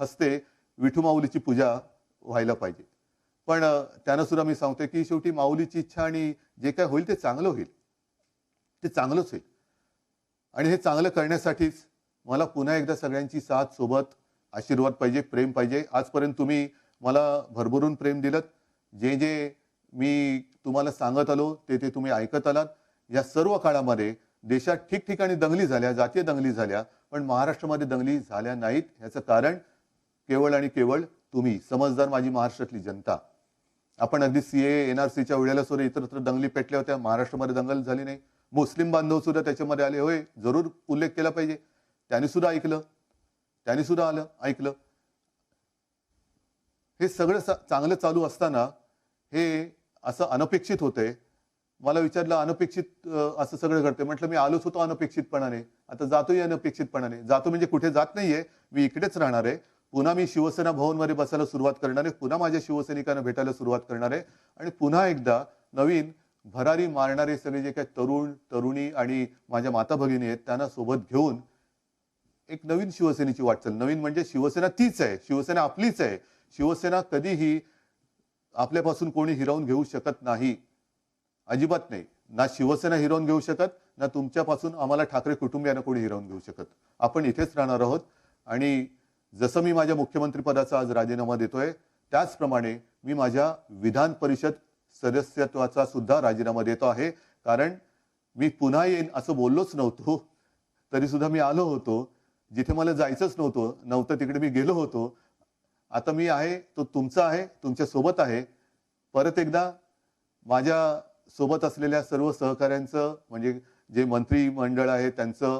हस्ते विठू माऊलीची पूजा व्हायला पाहिजे. पण त्यानं सुद्धा मी सांगतोय की शेवटी माऊलीची इच्छा आणि जे काय होईल ते चांगलं होईल. ते चांगलंच होईल. आणि हे चांगलं करण्यासाठीच मला पुन्हा एकदा सगळ्यांची साथ सोबत आशीर्वाद पाहिजे, प्रेम पाहिजे. आजपर्यंत तुम्ही मला भरभरून प्रेम दिलत. जे जे मी तुम्हाला सांगत आलो ते तुम्ही ऐकत आलात. या सर्व काळामध्ये देशात ठिकठिकाणी दंगली झाल्या, जातीय दंगली झाल्या, पण महाराष्ट्रामध्ये दंगली झाल्या नाहीत. ह्याचं कारण केवळ आणि केवळ तुम्ही समजदार माझी महाराष्ट्रातली जनता. आपण अगदी सीए एनआरसीच्या वेळेला सुद्धा इतरत्र दंगली पेटल्या होत्या. महाराष्ट्रामध्ये दंगल झाली नाही. मुस्लिम बांधव सुद्धा त्याच्यामध्ये आले. होय, जरूर उल्लेख केला पाहिजे. त्यांनी सुद्धा ऐकलं. त्यांनी सुद्धा ऐकलं. हे सगळं चांगलं चालू असताना हे असं अनपेक्षित होतंय. मला विचारलं अनपेक्षित असं सगळं घडतंय. म्हटलं मी आलोच होतो अनपेक्षितपणाने, आता जातोय अनपेक्षितपणाने. जातो म्हणजे कुठे जात नाहीये, मी इकडेच राहणार आहे. पुन्हा मी शिवसेना भवनमध्ये बसायला सुरुवात करणार आहे. पुन्हा माझ्या शिवसैनिकांना भेटायला सुरुवात करणार आहे. आणि पुन्हा एकदा नवीन भरारी मारणारे सगळे जे काही तरुण तरुणी आणि माझ्या माता भगिनी आहेत त्यांना सोबत घेऊन एक नवीन शिवसेनेची वाटचाल. नवीन म्हणजे शिवसेना तीच आहे, शिवसेना आपलीच आहे. शिवसेना कधीही आपल्यापासून कोणी हिरावून घेऊ शकत नाही, अजिबात नाही. ना शिवसेना हिरावून घेऊ शकत, ना तुमच्यापासून आम्हाला ठाकरे कुटुंबियांना कोणी हिरावून घेऊ शकत. आपण इथेच राहणार आहोत. आणि जसं मी माझ्या मुख्यमंत्री पदाचा आज राजीनामा देतोय त्याचप्रमाणे मी माझ्या विधान परिषद सदस्यत्वाचा सुद्धा राजीनामा देतो आहे. कारण मी पुन्हा येईन असं बोललोच नव्हतो, तरी सुद्धा मी आलो होतो. जिथे मला जायचंच नव्हतं तिकडे मी गेलो होतो. आता मी आहे तो तुमचा आहे, तुमच्या सोबत आहे. परत एकदा माझ्या सोबत असलेल्या सर्व सहकाऱ्यांचं म्हणजे जे मंत्रिमंडळ आहे त्यांचं,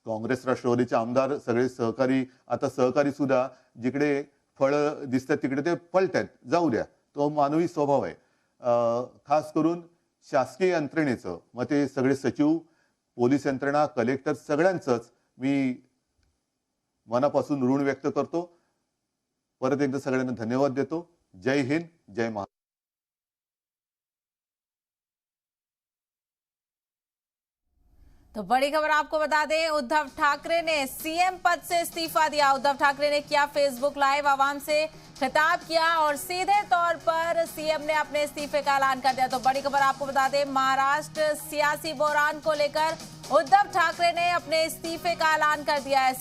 काँग्रेस राष्ट्रवादीचे आमदार सगळे सहकारी, आता सहकारी सुद्धा जिकडे फळं दिसतात तिकडे ते पळतायत. जाऊ द्या, तो मानवी स्वभाव आहे. खास करून शासकीय यंत्रणेचं, मग ते सगळे सचिव, पोलीस यंत्रणा, कलेक्टर सगळ्यांचंच मी मनापासून ऋण व्यक्त करतो. परत एकदा सगळ्यांना धन्यवाद देतो. जय हिंद, जय महाराष्ट्र. तो बड़ी खबर आपको बता दें, उद्धव ठाकरे ने सीएम पद से इस्तीफा दिया। उद्धव ठाकरे ने किया फेसबुक लाइव, आवाम से खिताब किया और सीधे तौर पर सीएम ने अपने इस्तीफे का ऐलान कर दिया। तो बड़ी खबर आपको बता दें, महाराष्ट्र सियासी बहरान को लेकर उद्धव ठाकरे ने अपने इस्तीफे का ऐलान कर दिया है।